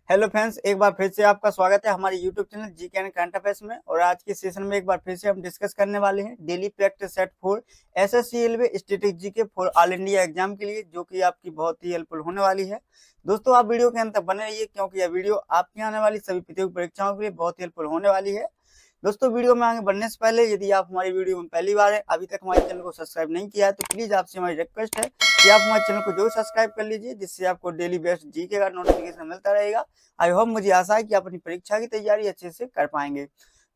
Hello friends, एक बार फिर से आपका स्वागत है हमारे YouTube channel GK and current affairs में। और आज के सेशन में एक बार फिर से हम डिस्कस करने वाले हैं daily practice set for SSC railway static GK for all India exam के लिए, जो कि आपकी बहुत ही हेल्पफुल होने वाली है। दोस्तों, आप वीडियो के अंत तक बने रहिए, क्योंकि यह वीडियो आपकी आने वाली सभी प्रतियोगी परीक्षाओं के लिए बहुत ही हेल्पफुल होने वाली है। दोस्तों, वीडियो में आगे बढ़ने से पहले यदि आप हमारी वीडियो में पहली बार है, अभी तक हमारे चैनल को सब्सक्राइब नहीं किया है, तो प्लीज आपसे हमारी रिक्वेस्ट है कि आप हमारे चैनल को जरूर सब्सक्राइब कर लीजिए, जिससे आपको डेली बेस्ट जीके का नोटिफिकेशन मिलता रहेगा। आई होप, मुझे आशा है कि आप अपनी परीक्षा की तैयारी अच्छे से कर पाएंगे।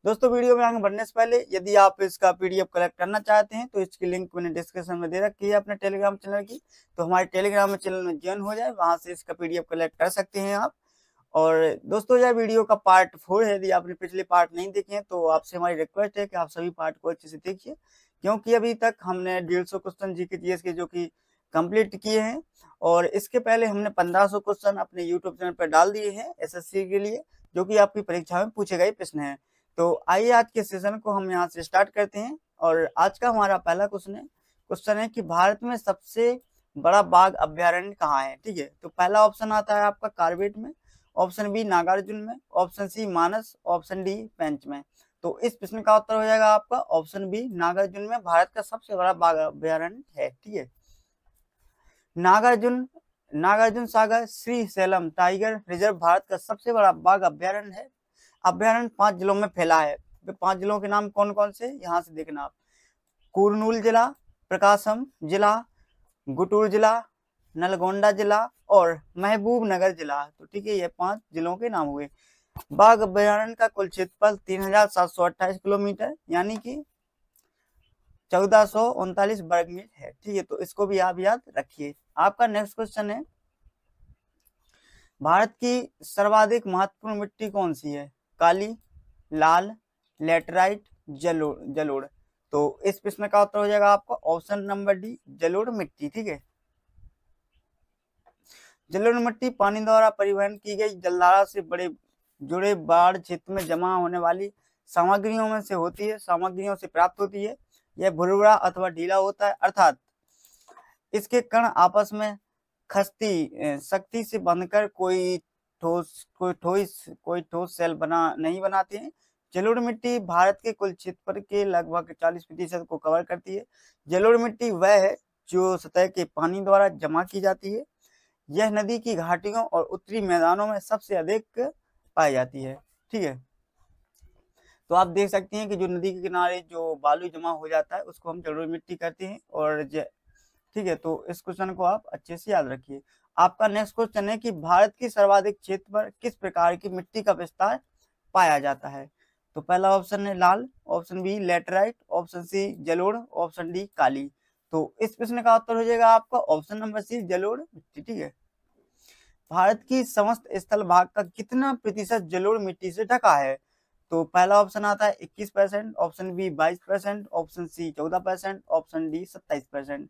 दोस्तों, वीडियो में आगे बढ़ने से पहले यदि आप इसका पीडीएफ कलेक्ट करना चाहते हैं तो इसकी लिंक मैंने डिस्क्रिप्शन में दे रखी है अपने टेलीग्राम चैनल की, तो हमारे टेलीग्राम चैनल में ज्वाइन हो जाए, वहां से इसका पीडीएफ कलेक्ट कर सकते हैं आप। और दोस्तों, यह वीडियो का पार्ट 4 है। यदि आपने पिछले पार्ट नहीं देखे हैं तो आपसे हमारी रिक्वेस्ट है कि आप सभी पार्ट को अच्छे से देखिए, क्योंकि अभी तक हमने 150 क्वेश्चन जीके जीएस के जो कि कंप्लीट किए हैं, और इसके पहले हमने 1500 क्वेश्चन अपने यूट्यूब चैनल पर डाल दिए हैं एसएससी के लिए, जो कि आपकी परीक्षा में पूछे गए प्रश्न हैं। तो आइए आज के सेशन को हम यहाँ से स्टार्ट करते हैं। और आज का हमारा पहला क्वेश्चन है कि भारत में सबसे बड़ा बाघ अभ्यारण्य कहाँ है। ठीक है, तो पहला ऑप्शन आता है आपका कार्बेट में, ऑप्शन बी नागार्जुन में, ऑप्शन सी मानस, ऑप्शन डी पेंच में। तो इस प्रश्न का उत्तर हो जाएगा आपका ऑप्शन बी नागार्जुन में भारत का सबसे बड़ा बाघ अभ्यारण्य है। ठीक है, Nagarjuna Nagarjuna Sagar Srisailam tiger reserve Bharat का सबसे बड़ा बाघ अभ्यारण्य है। अभ्यारण्य 5 जिलों में फैला है। 5 जिलों के नाम कौन कौन से, यहाँ से देखना आप। कुर्नूल जिला, प्रकाशम जिला, गुंटूर जिला, नलगोंडा जिला और महबूबनगर जिला। तो ठीक है, ये 5 जिलों के नाम हुए। बाघ अभ्यारण्य का कुल क्षेत्रफल 3728 किलोमीटर यानी कि 1439 वर्ग मील है। ठीक है, तो इसको भी आप याद रखिए। आपका नेक्स्ट क्वेश्चन है, भारत की सर्वाधिक महत्वपूर्ण मिट्टी कौन सी है। काली, लाल, लेटराइट, जलोढ़। तो इस प्रश्न का उत्तर हो जाएगा आपका ऑप्शन नंबर डी जलोढ़ मिट्टी। ठीक है, जलोढ़ मिट्टी पानी द्वारा परिवहन की गई जलधारा से बड़े जुड़े बाढ़ क्षेत्र में जमा होने वाली सामग्रियों में से होती है, सामग्रियों से प्राप्त होती है। यह भुरभुरा अथवा ढीला होता है, अर्थात इसके कण आपस में खस्ती शक्ति से बंधकर कोई ठोस सेल नहीं बनाते हैं। जलोढ़ मिट्टी भारत के कुल क्षेत्रफल के लगभग 40% को कवर करती है। जलोढ़ मिट्टी वह है जो सतह के पानी द्वारा जमा की जाती है। यह नदी की घाटियों और उत्तरी मैदानों में सबसे अधिक पाई जाती है। ठीक है, तो आप देख सकते हैं कि जो नदी के किनारे जो बालू जमा हो जाता है उसको हम जलोढ़ मिट्टी कहते हैं। और ठीक है, तो इस क्वेश्चन को आप अच्छे से याद रखिए। आपका नेक्स्ट क्वेश्चन है कि भारत की सर्वाधिक क्षेत्र पर किस प्रकार की मिट्टी का विस्तार पाया जाता है। तो पहला ऑप्शन है लाल, option B laterite, option C जलोढ़, ऑप्शन डी काली। तो इस प्रश्न का उत्तर हो जाएगा आपका ऑप्शन नंबर सी जलोढ़ मिट्टी। ठीक है, भारत की समस्त स्थल भाग का कितना प्रतिशत जलोढ़ मिट्टी से ढका है। तो पहला ऑप्शन आता है 21%, option B 22%, option C 14%, option D 27%।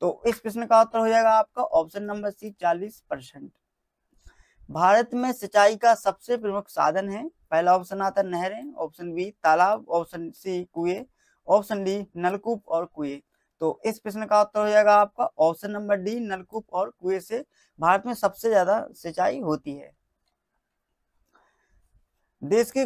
तो इस प्रश्न का उत्तर हो जाएगा आपका ऑप्शन नंबर सी 40%। भारत में सिंचाई का सबसे प्रमुख साधन है। पहला ऑप्शन आता है नहरें, ऑप्शन बी तालाब, ऑप्शन सी कुएं, ऑप्शन डी नलकूप और कुएं। तो इस प्रश्न का उत्तर हो जाएगा आपका ऑप्शन नंबर डी नलकूप और कुएं से भारत में सबसे ज्यादा सिंचाई होती है। देश की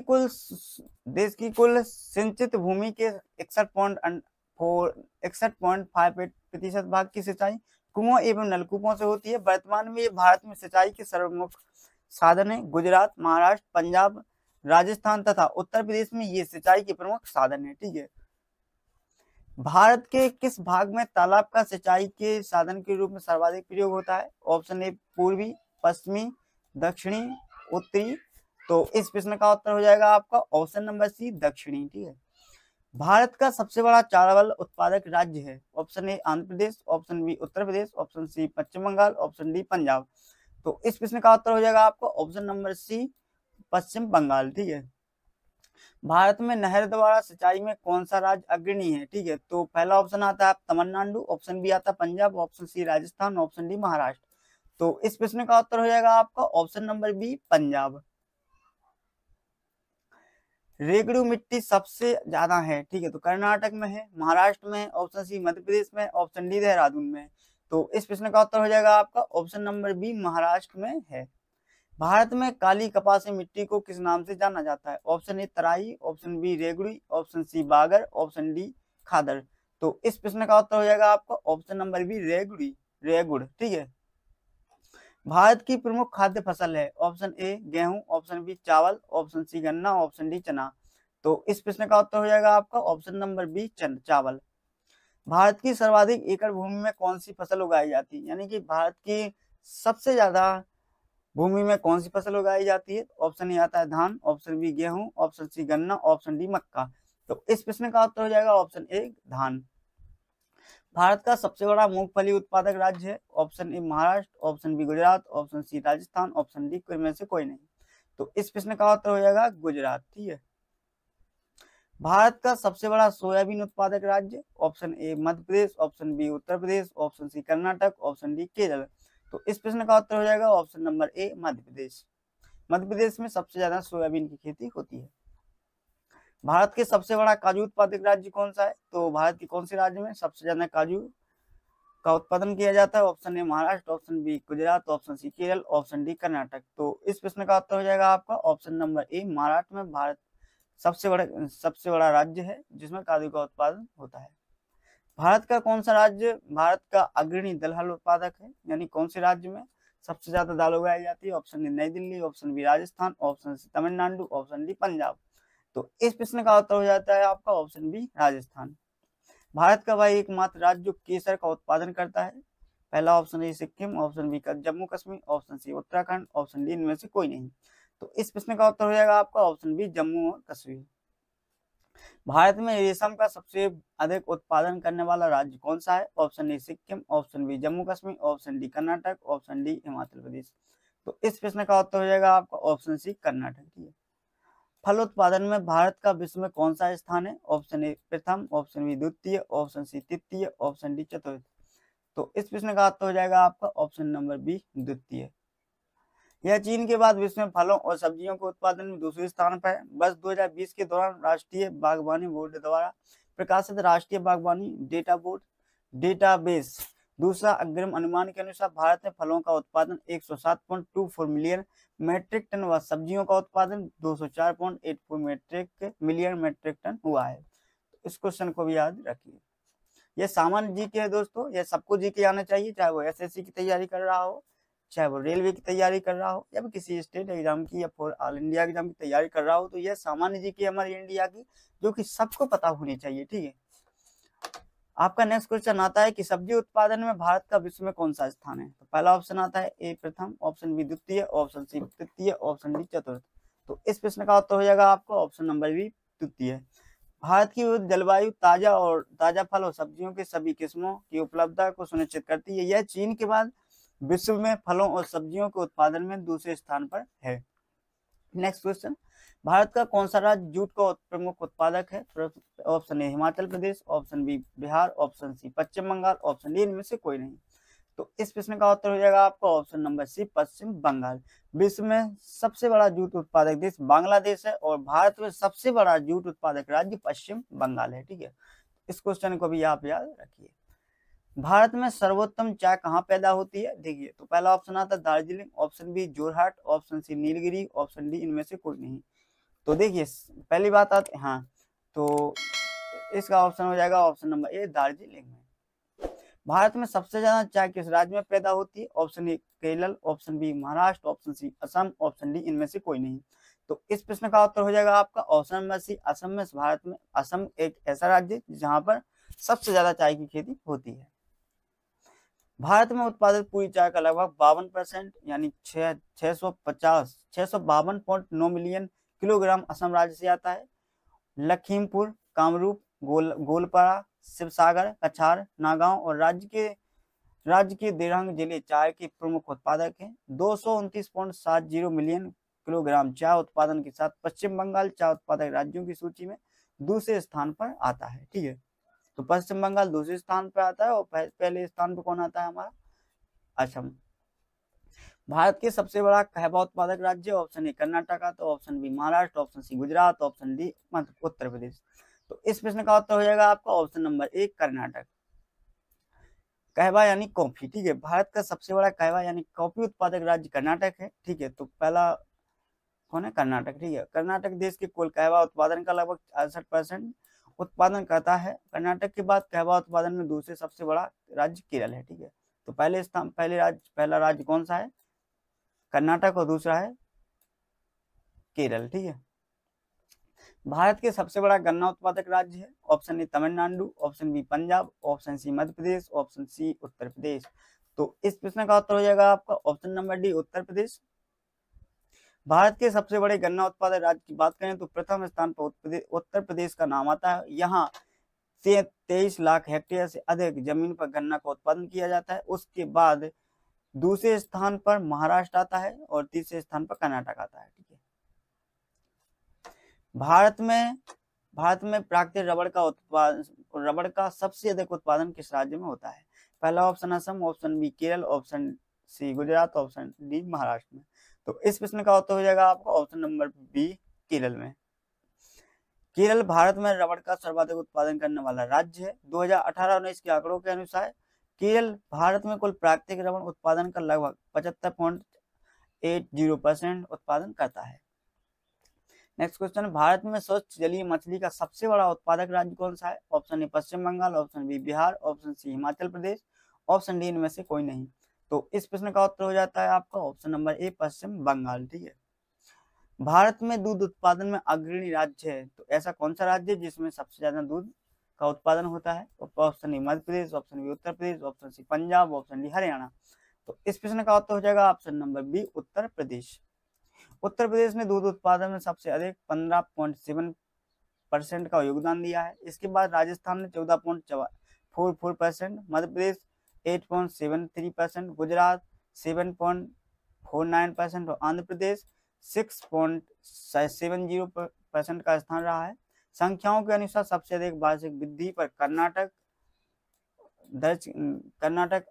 कुल सिंचित भूमि के 61.58% भाग की सिंचाई कुओं एवं नलकूपों से होती है। वर्तमान में ये भारत में सिंचाई के सर्वमुख साधन है। गुजरात, महाराष्ट्र, पंजाब, राजस्थान तथा उत्तर प्रदेश में ये सिंचाई के प्रमुख साधन है। ठीक है, भारत के किस भाग में तालाब का सिंचाई के साधन के रूप में सर्वाधिक प्रयोग होता है। ऑप्शन ए पूर्वी, पश्चिमी, दक्षिणी, उत्तरी। तो इस प्रश्न का उत्तर हो जाएगा आपका ऑप्शन नंबर सी दक्षिणी। ठीक है, भारत का सबसे बड़ा चावल उत्पादक राज्य है। Option A Andhra Pradesh, option B Uttar Pradesh, option C Paschim Bengal, option D Punjab. तो इस प्रश्न का उत्तर हो जाएगा आपका option number C Paschim Bangal. ठीक है, भारत में नहर द्वारा सिंचाई में कौन सा राज्य अग्रणी है। ठीक है, तो पहला ऑप्शन आता है तमिलनाडु, ऑप्शन बी आता है Punjab, option C Rajasthan, option D Maharashtra. तो इस प्रश्न का उत्तर हो जाएगा आपका ऑप्शन नंबर बी पंजाब। रेगड़ू मिट्टी सबसे ज्यादा है। ठीक है, तो कर्नाटक में है, महाराष्ट्र में है, ऑप्शन सी मध्य प्रदेश में, ऑप्शन डी देहरादून में। तो इस प्रश्न का उत्तर हो जाएगा आपका ऑप्शन नंबर बी महाराष्ट्र में है। भारत में काली कपासी मिट्टी को किस नाम से जाना जाता है? Option A Terai, option B रेगड़ी, ऑप्शन सी बागर, ऑप्शन डी खादर। तो इस प्रश्न का उत्तर हो जाएगा आपका ऑप्शन नंबर बी रेगड़ी, रेगुड़। ठीक है। भारत की प्रमुख खाद्य फसल है? ऑप्शन ए गेहूं, ऑप्शन बी चावल, ऑप्शन सी गन्ना, ऑप्शन डी चना। तो इस प्रश्न का उत्तर हो जाएगा आपका ऑप्शन नंबर बी चावल। भारत की सर्वाधिक एकड़ भूमि में कौन सी फसल उगाई जाती है? यानी कि भारत की सबसे ज्यादा भूमि में कौन सी फसल उगाई जाती है? ऑप्शन ए आता है धान, ऑप्शन बी गेहूं, ऑप्शन सी गन्ना, ऑप्शन डी मक्का। तो इस प्रश्न का उत्तर हो जाएगा ऑप्शन ए धान। भारत का सबसे बड़ा मूंगफली उत्पादक राज्य है? Option A Maharashtra, option B Gujarat, option C Rajasthan, option D कोई में से कोई नहीं। तो इस प्रश्न का उत्तर हो जाएगा गुजरात। ठीक है। भारत का सबसे बड़ा सोयाबीन उत्पादक राज्य? Option A Madhya Pradesh, option B Uttar Pradesh, option C Karnataka, option D Kerala. तो इस प्रश्न का उत्तर हो जाएगा ऑप्शन नंबर ए मध्य प्रदेश। मध्य प्रदेश में सबसे ज्यादा सोयाबीन की खेती होती है। भारत के सबसे बड़ा काजू उत्पादक राज्य कौन सा है? तो भारत के कौन से राज्य में सबसे ज्यादा काजू का उत्पादन किया जाता है? Option A Maharashtra, option B Gujarat, option C Kerala, option D Karnataka. तो इस प्रश्न का उत्तर हो जाएगा आपका ऑप्शन नंबर ए महाराष्ट्र में भारत सबसे बड़ा राज्य है जिसमें काजू का उत्पादन होता है। भारत का कौन सा राज्य भारत का अग्रणी दलहन उत्पादक है? यानी कौन से राज्य में सबसे ज्यादा दाल उगाई जाती है? Option A New Delhi, option B Rajasthan, option C Tamil Nadu, option D Punjab. तो इस प्रश्न का उत्तर हो जाता है आपका ऑप्शन बी राजस्थान। भारत का वह एकमात्र राज्य जो केसर का उत्पादन करता है? पहला option A Sikkim, option B Jammu Kashmir, option C Uttarakhand, option D इनमें से कोई नहीं। तो इस प्रश्न का उत्तर हो जाएगा आपका ऑप्शन बी जम्मू और कश्मीर। भारत में रेशम का सबसे अधिक उत्पादन करने वाला राज्य कौन सा है? Option A Sikkim, option B Jammu Kashmir, option D Karnataka, option D Himachal Pradesh. तो इस प्रश्न का उत्तर हो जाएगा आपका ऑप्शन सी कर्नाटक। ठीक है। फल उत्पादन में भारत का विश्व में कौन सा स्थान है? ऑप्शन ए प्रथम, ऑप्शन बी द्वितीय, ऑप्शन सी तृतीय, ऑप्शन डी चतुर्थ। तो इस प्रश्न का उत्तर हो जाएगा आपका ऑप्शन नंबर बी द्वितीय। यह चीन के बाद विश्व में फलों और सब्जियों के उत्पादन में दूसरे स्थान पर है। वर्ष 2020 के दौरान राष्ट्रीय बागवानी बोर्ड द्वारा प्रकाशित राष्ट्रीय बागवानी डेटाबेस दूसरा अग्रिम अनुमान के अनुसार भारत में फलों का उत्पादन 107.24 मिलियन मेट्रिक टन व सब्जियों का उत्पादन 204.84 मिलियन मेट्रिक टन हुआ है। इस क्वेश्चन को भी याद रखिए। यह सामान्य जीके है दोस्तों, यह सबको जीके आना चाहिए, चाहे वो एसएससी की तैयारी कर रहा हो, चाहे वो रेलवे की तैयारी कर रहा हो, या फिर किसी स्टेट एग्जाम की या फॉर ऑल इंडिया एग्जाम की तैयारी कर रहा हो। तो यह सामान्य जीके हमारी इंडिया की जो कि सबको पता होनी चाहिए। ठीक है। आपका नेक्स्ट क्वेश्चन आता है कि सब्जी उत्पादन में भारत का विश्व में कौन सा स्थान है? तो पहला ऑप्शन आता है ए प्रथम, ऑप्शन बी द्वितीय, ऑप्शन सी तृतीय, ऑप्शन डी चतुर्थ। तो इस प्रश्न का उत्तर हो जाएगा आपका ऑप्शन नंबर बी तृतीय। भारत की जलवायु ताजा फल और सब्जियों के सभी किस्मों की उपलब्धता को सुनिश्चित करती है। यह चीन के बाद विश्व में फलों और सब्जियों के उत्पादन में दूसरे स्थान पर है। नेक्स्ट क्वेश्चन, भारत का कौन सा राज्य जूट का प्रमुख उत्पादक है? Option A Himachal Pradesh, option B Bihar, option C Paschim Bengal, option D इनमें से कोई नहीं। तो इस प्रश्न का उत्तर हो जाएगा आपका option number C Paschim Bengal. विश्व में सबसे बड़ा जूट उत्पादक देश बांग्लादेश है और भारत में सबसे बड़ा जूट उत्पादक राज्य पश्चिम बंगाल है। ठीक है। इस क्वेश्चन को भी आप याद रखिए। भारत में सर्वोत्तम चाय कहाँ पैदा होती है? देखिए, तो पहला ऑप्शन आता है Darjeeling, option B Jorhat, option C Nilgiri, option D इनमें से कोई नहीं। तो देखिए, पहली बात आती हाँ, तो इसका ऑप्शन हो जाएगा ऑप्शन नंबर ए दार्जिलिंग में। भारत में सबसे ज्यादा चाय किस राज्य में पैदा होती है? Option A Kerala, option B Maharashtra, option C Assam, option D इनमें से कोई नहीं। तो इस प्रश्न का उत्तर हो जाएगा आपका ऑप्शन नंबर सी असम में। भारत में असम एक ऐसा राज्य जहां पर सबसे ज्यादा चाय की खेती होती है। भारत में उत्पादित पूरी चाय का लगभग 52% यानी 652.9 मिलियन किलोग्राम असम राज्य से आता है। लखीमपुर, कामरूप, गोलपारा, शिवसागर, कछार, नागांव और राज्य के दिरंग जिले चाय के प्रमुख उत्पादक हैं। 229.70 मिलियन किलोग्राम चाय उत्पादन के साथ पश्चिम बंगाल चाय उत्पादक राज्यों की सूची में दूसरे स्थान पर आता है। ठीक है। तो पश्चिम बंगाल दूसरे स्थान पर आता है और पहले स्थान पर कौन आता है? हमारा असम। भारत के सबसे बड़ा कहवा उत्पादक राज्य? ऑप्शन ए कर्नाटक, तो option B Maharashtra, option C Gujarat, option D Uttar Pradesh. तो इस प्रश्न का उत्तर हो जाएगा आपका ऑप्शन नंबर ए कर्नाटक। कहवा यानी कॉफी, ठीक है। भारत का सबसे बड़ा कहवा यानी कॉफी उत्पादक राज्य कर्नाटक है, ठीक है। तो पहला कौन है? कर्नाटक, ठीक है। कर्नाटक देश के कुल कहवा उत्पादन का लगभग 68% उत्पादन करता है। कर्नाटक के बाद कहवा उत्पादन में दूसरे सबसे बड़ा राज्य केरल है, ठीक है। तो पहला राज्य कौन सा है? कर्नाटक, और दूसरा है केरल, ठीक है। भारत के सबसे बड़ा गन्ना उत्पादक राज्य है। Option A Tamil Nadu, option B Punjab, option C Madhya Pradesh, option C Uttar Pradesh. तो इस प्रश्न का उत्तर हो जाएगा आपका option number D, Uttar Pradesh. Bharat के सबसे बड़े गन्ना उत्पादक राज्य की बात करें तो प्रथम स्थान पर उत्तर प्रदेश का नाम आता है। यहाँ से 23 लाख हेक्टेयर से अधिक जमीन पर गन्ना का उत्पादन किया जाता है। उसके बाद दूसरे स्थान पर महाराष्ट्र आता है और तीसरे स्थान पर कर्नाटक आता है, ठीक है। भारत में प्राकृतिक रबड़ का सबसे अधिक उत्पादन किस राज्य में होता है? पहला option Assam, option B Kerala, option C Gujarat, option D Maharashtra में। तो इस प्रश्न का उत्तर हो जाएगा आपका ऑप्शन नंबर बी, केरल में। केरल भारत में रबड़ का सर्वाधिक उत्पादन करने वाला राज्य है। 2018-19 के आंकड़ों के अनुसार केरल भारत में कुल प्राकृतिक रबड़ उत्पादन का लगभग 75.80% उत्पादन करता है। नेक्स्ट क्वेश्चन, भारत में स्वच्छ जलीय मछली का सबसे बड़ा उत्पादक राज्य कौन सा है? Option A Paschim Bengal, option B Bihar, option C Himachal Pradesh, option D इनमें से कोई नहीं। तो इस प्रश्न का उत्तर हो जाता है आपका option number A, Paschim Bangal, ठीक है। भारत में दूध उत्पादन में अग्रणी राज्य है, तो ऐसा कौन सा राज्य है जिसमें सबसे ज्यादा दूध का उत्पादन होता है? Option A Madhya Pradesh, option B Uttar Pradesh, option C Punjab, option D Haryana. तो इस प्रश्न का उत्तर हो जाएगा option number B, Uttar Pradesh. Uttar Pradesh ने दूध उत्पादन में सबसे अधिक 15.7% का योगदान दिया है। इसके बाद राजस्थान ने 14.44%, मध्य प्रदेश 8.73%, गुजरात 7.49% और आंध्र प्रदेश 6.70% का स्थान रहा है। संख्याओं के अनुसार सबसे अधिक वार्षिक वृद्धि पर कर्नाटक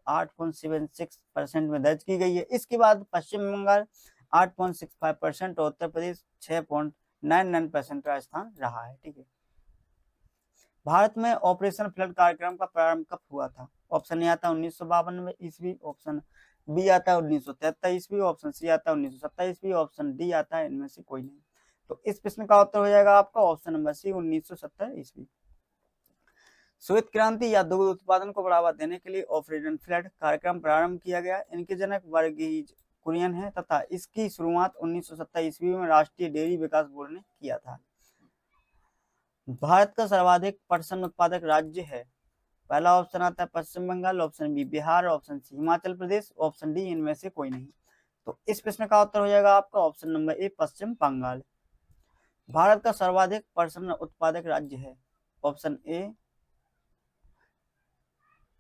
8.76% में दर्ज की गई है। इसके बाद पश्चिम बंगाल 8.65% और उत्तर प्रदेश 6.99% का स्थान रहा है, ठीक है। भारत में ऑपरेशन फ्लड कार्यक्रम का प्रारंभ कब हुआ था? ऑप्शन ए आता है 1952 ईस्वी, ऑप्शन बी आता है 1973 ईस्वी, ऑप्शन सी आता है 1927 ईस्वी, ऑप्शन डी आता है इनमें से कोई नहीं। तो इस प्रश्न का उत्तर हो जाएगा आपका ऑप्शन नंबर सी, 1970 ईस्वी। श्वेत क्रांति या दुग्ध उत्पादन को बढ़ावा देने के लिए ऑपरेशन फ्लड कार्यक्रम प्रारंभ किया गया। इनके जनक वर्गीज कुरियन है तथा इसकी शुरुआत 1970 ईस्वी में राष्ट्रीय डेयरी विकास बोर्ड ने किया था। भारत का सर्वाधिक पटसन उत्पादक राज्य है। पहला ऑप्शन आता है Paschim Bengal, option B Bihar, option C Himachal Pradesh, option D इनमें से कोई नहीं। तो इस प्रश्न का उत्तर हो जाएगा आपका option number A, Paschim Bengal. Bharat का सर्वाधिक पटसन उत्पादक राज्य है। ऑप्शन ए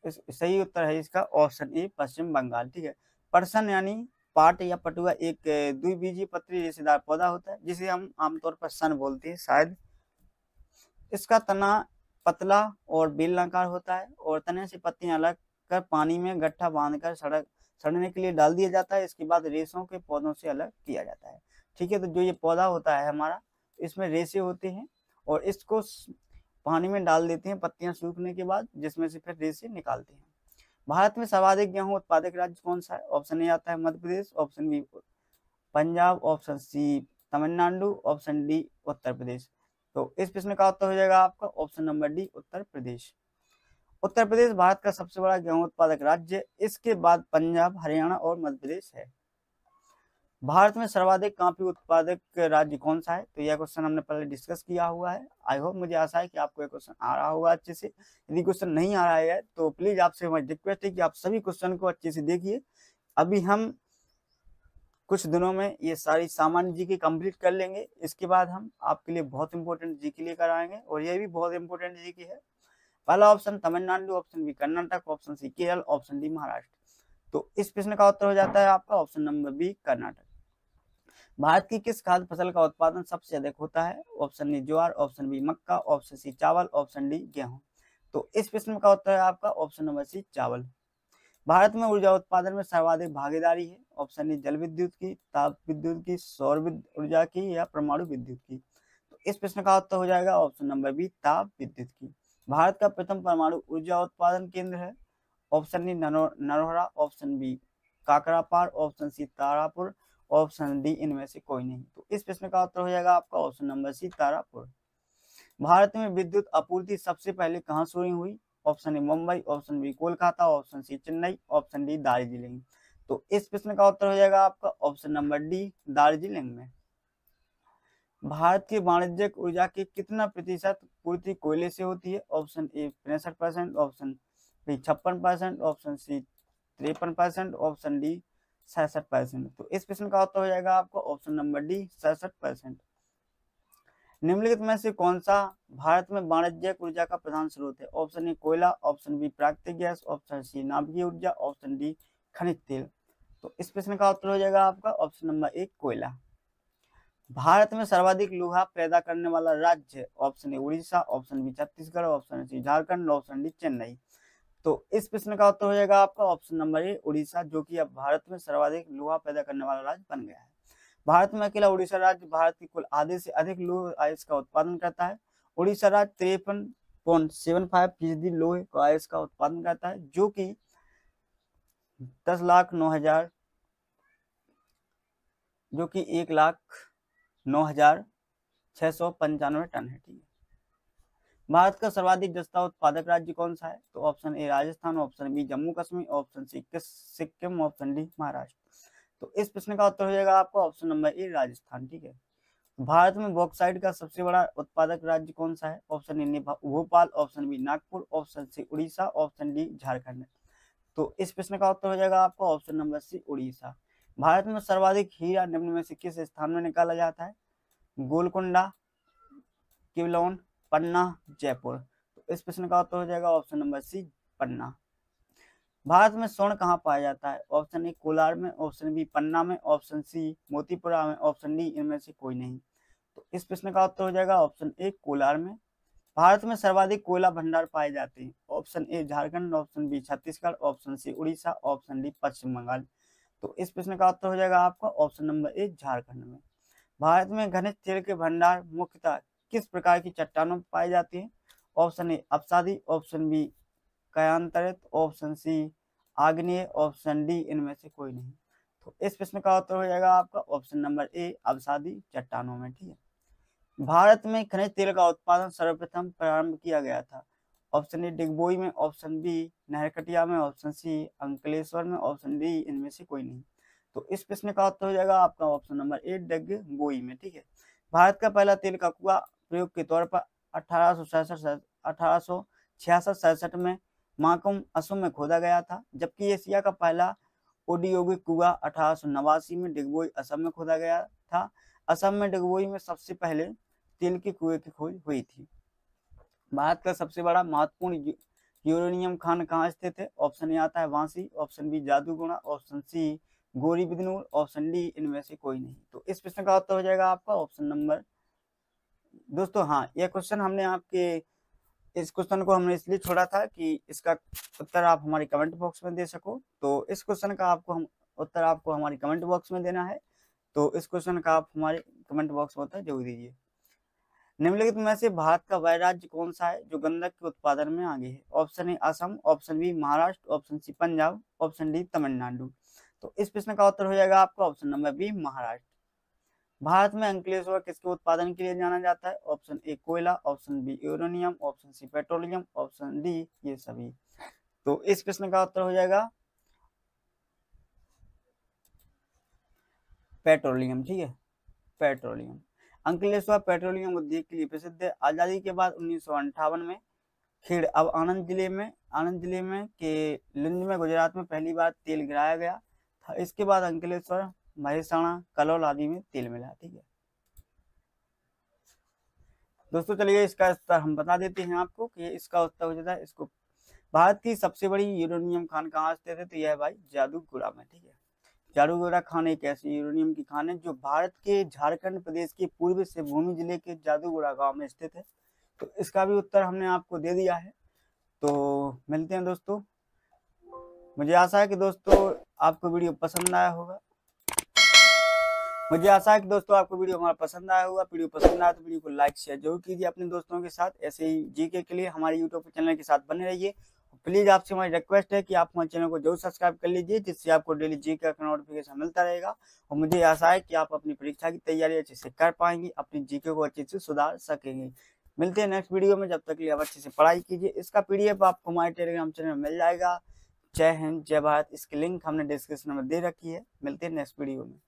सही उत्तर है इसका ऑप्शन ए, पश्चिम बंगाल, ठीक है। पटसन यानी पाट या पटुआ एक द्विबीजीय पत्री रेशेदार पौधा होता है जिसे हम आमतौर पर सन बोलते हैं शायद। इसका तना पतला और बेलनाकार होता है और तने से पत्तियां अलग कर पानी में गट्ठा बांधकर सड़ने के लिए डाल दिया जाता है। इसके बाद रेशों के पौधों से अलग किया जाता है, ठीक है। तो जो ये पौधा होता है हमारा, इसमें रेशे होते हैं और इसको पानी में डाल देते हैं पत्तियां सूखने के बाद, जिसमें से फिर रेशे निकालते हैं। भारत में सर्वाधिक गेहूं उत्पादक राज्य कौन सा है? ऑप्शन ए आता है Madhya Pradesh, option B Punjab, option C Tamil Nadu, option D Uttar Pradesh. तो इस प्रश्न का उत्तर हो जाएगा आपका option number D, Uttar Pradesh. Uttar Pradesh Bharat का सबसे बड़ा गेहूं उत्पादक राज्य, इसके बाद पंजाब, हरियाणा और मध्य प्रदेश है। भारत में सर्वाधिक कॉफी उत्पादक राज्य कौन सा है? तो यह क्वेश्चन हमने पहले डिस्कस किया हुआ है। आई होप, मुझे आशा है कि आपको यह क्वेश्चन आ रहा होगा अच्छे से। यदि क्वेश्चन नहीं आ रहा है तो प्लीज आपसे हमारी रिक्वेस्ट है कि आप सभी क्वेश्चन को अच्छे से देखिए। अभी हम कुछ दिनों में ये सारी सामान्य जीके कंप्लीट कर लेंगे। इसके बाद हम आपके लिए बहुत इंपॉर्टेंट जीके लेकर आएंगे और यह भी बहुत इंपॉर्टेंट जीके है। पहला option Tamil Nadu, option B Karnataka, option C Kerala, option D Maharashtra. तो इस प्रश्न का उत्तर हो जाता है आपका option number B, Karnataka. Bharat की किस खाद्य फसल का उत्पादन सबसे अधिक होता है? ऑप्शन ए ज्वार, ऑप्शन बी मक्का, ऑप्शन सी चावल, ऑप्शन डी गेहूं। तो इस प्रश्न का उत्तर है आपका ऑप्शन नंबर सी, चावल। भारत में ऊर्जा उत्पादन में सर्वाधिक भागीदारी है। ऑप्शन ए जल विद्युत की, ताप विद्युत की, सौर ऊर्जा की या परमाणु विद्युत की। तो इस प्रश्न का उत्तर हो जाएगा ऑप्शन नंबर बी, ताप विद्युत की। भारत का प्रथम परमाणु ऊर्जा उत्पादन केंद्र है। Option D Narora, option B Kakrapar, option C Tarapur, option D इनमें से कोई नहीं। तो इस प्रश्न का उत्तर हो जाएगा आपका option number C Tarapur. Bharat में विद्युत आपूर्ति सबसे पहले कहाँ शुरू हुई? Option A Mumbai, option B Kolkata, option C Chennai, option D Darjeeling. तो इस प्रश्न का उत्तर हो जाएगा आपका ऑप्शन नंबर डी दार्जिलिंग में। भारत की वाणिज्यिक ऊर्जा की कितना प्रतिशत पूर्ति कोयले से होती है? Option A 65%, option B 56%, option C 53%, option D 66%। तो इस प्रश्न का उत्तर हो जाएगा आपका ऑप्शन नंबर डी 66%। निम्नलिखित में से कौन सा भारत में वाणिज्यिक ऊर्जा का प्रधान स्रोत है? ऑप्शन ए कोयला, ऑप्शन बी प्राकृतिक गैस, ऑप्शन सी नाभिकीय ऊर्जा, ऑप्शन डी खनिज तेल। तो इस प्रश्न का उत्तर हो जाएगा आपका ऑप्शन नंबर ए कोयला। भारत में सर्वाधिक लोहा पैदा करने वाला राज्य? Option A Orissa, option B Chhattisgarh, option C Jharkhand, option D Chennai. तो इस प्रश्न का उत्तर हो जाएगा आपका ऑप्शन नंबर ए उड़ीसा, जो कि अब भारत में सर्वाधिक लोहा पैदा करने वाला राज्य बन गया है। भारत में अकेला उड़ीसा राज्य भारत की कुल आधे से अधिक लोह अयस्क का उत्पादन करता है। उड़ीसा राज्य 53.75% लोहे को अयस्क का उत्पादन करता है, जो कि 1,09,695 टन है। ठीक है। भारत का सर्वाधिक जस्ता उत्पादक राज्य कौन सा है? तो option A Rajasthan, option B Jammu Kashmir, option C Sikkim, option D Maharashtra. तो इस प्रश्न का उत्तर हो जाएगा आपका ऑप्शन नंबर ए राजस्थान। ठीक है। भारत में बॉक्साइट का सबसे बड़ा उत्पादक राज्य कौन सा है? Option A Bhopal, option B Nagpur, option C Orissa, option D Jharkhand. तो इस प्रश्न का उत्तर हो जाएगा आपका option number C Orissa. Bharat में सर्वाधिक हीरा निम्न में से किस स्थान में निकाला जाता है? गोलकुंडा, किवलौन, पन्ना, जयपुर। तो इस प्रश्न का उत्तर हो जाएगा ऑप्शन नंबर सी पन्ना। भारत में स्वर्ण कहाँ पाया जाता है? ऑप्शन ए कोलार में, ऑप्शन बी पन्ना में, ऑप्शन सी मोतीपुरा में, ऑप्शन डी इनमें से कोई नहीं। तो इस प्रश्न का उत्तर हो जाएगा ऑप्शन ए कोलार में। भारत में सर्वाधिक कोयला भंडार पाए जाते हैं? Option A Jharkhand, option B Chhattisgarh, option C Orissa, option D Paschim Bangal. तो इस प्रश्न का उत्तर हो जाएगा आपका ऑप्शन नंबर ए झारखंड में। भारत में खनिज तेल के भंडार मुख्यतः किस प्रकार की चट्टानों में पाए जाते हैं? ऑप्शन ए अवसादी, ऑप्शन बी कायांतरित, ऑप्शन सी आग्नेय, ऑप्शन डी इनमें से कोई नहीं। तो इस प्रश्न का उत्तर हो जाएगा आपका ऑप्शन नंबर ए अवसादी चट्टानों में। ठीक है। भारत में खनिज तेल का उत्पादन सर्वप्रथम प्रारंभ किया गया था? ऑप्शन ए डिगबोई में, ऑप्शन बी नहरकटिया में, ऑप्शन सी अंकलेश्वर में, ऑप्शन डी इनमें से कोई नहीं। तो इस प्रश्न का उत्तर हो जाएगा आपका ऑप्शन नंबर ए डिगबोई में। ठीक है। भारत का पहला तेल का कुआं प्रयोग के तौर पर 1866 में माकुम असम में खोदा गया था, जबकि एशिया का पहला औद्योगिक कुआं 1889 में डिगबोई असम में खोदा गया था। असम में डिगबोई में सबसे पहले तेल के कुएं की खोज हुई थी। भारत का सबसे बड़ा महत्वपूर्ण यूरेनियम खान कहाँ स्थित है? ऑप्शन ए आता है वासी, option B Jaduguda, option C Gauribidanur, option D इनमें से कोई नहीं। तो इस प्रश्न का उत्तर हो जाएगा आपका ऑप्शन नंबर। दोस्तों हाँ, यह क्वेश्चन हमने इस क्वेश्चन को हमने इसलिए छोड़ा था कि इसका उत्तर आप हमारे कमेंट बॉक्स में दे सको। तो इस क्वेश्चन का उत्तर आपको हमारे कमेंट बॉक्स में देना है। तो इस क्वेश्चन का आप हमारे कमेंट बॉक्स में उत्तर जरूर दीजिए। निम्नलिखित में से भारत का वह राज्य कौन सा है जो गंधक के उत्पादन में आगे है? Option A Assam, option B Maharashtra, option C Punjab, option D Tamil Nadu. तो इस प्रश्न का उत्तर हो जाएगा आपका option number B Maharashtra. Bharat में अंकलेश्वर किसके उत्पादन के लिए जाना जाता है? ऑप्शन ए कोयला, option B uranium, option C petroleum, option D ये सभी। तो इस प्रश्न का उत्तर हो जाएगा पेट्रोलियम। ठीक है, पेट्रोलियम। अंकलेश्वर पेट्रोलियम उद्योग के लिए प्रसिद्ध है। आजादी के बाद 1958 में खेड़ अब आनंद जिले में के लिंज में गुजरात में पहली बार तेल गिराया गया था। इसके बाद अंकलेश्वर, महेसाणा, कलोल आदि में तेल मिला। ठीक है दोस्तों, चलिए इसका उत्तर हम बता देते हैं आपको कि इसका उत्तर हो जाता है इसको। भारत की सबसे बड़ी यूरेनियम खान कहाँ स्थित है? तो यह भाई जादूगोड़ा में। ठीक है, जादूगोड़ा खान एक ऐसी यूरेनियम की खान है जो भारत के झारखंड प्रदेश के पूर्वी सिंहभूम जिले के जादूगोड़ा गांव में स्थित है। तो इसका भी उत्तर हमने आपको दे दिया है। तो मिलते हैं दोस्तों। मुझे आशा है कि दोस्तों आपको वीडियो पसंद आया होगा। वीडियो हमारा पसंद आया होगा। वीडियो पसंद आया तो वीडियो को लाइक शेयर जरूर कीजिए अपने दोस्तों के साथ। ऐसे ही जीके के लिए हमारे यूट्यूब चैनल के साथ बने रहिए। प्लीज आपसे हमारी रिक्वेस्ट है कि आप हमारे चैनल को जरूर सब्सक्राइब कर लीजिए, जिससे आपको डेली जीके का नोटिफिकेशन मिलता रहेगा। और मुझे आशा है कि आप अपनी परीक्षा की तैयारी अच्छे से कर पाएंगे, अपनी जीके को अच्छे से सुधार सकेंगे। मिलते हैं नेक्स्ट वीडियो में, जब तक के लिए आप अच्छे से पढ़ाई कीजिए। इसका PDF आपको हमारे टेलीग्राम चैनल में मिल जाएगा। जय हिंद, जय भारत। इसकी लिंक हमने डिस्क्रिप्शन में दे रखी है। मिलते हैं नेक्स्ट वीडियो में।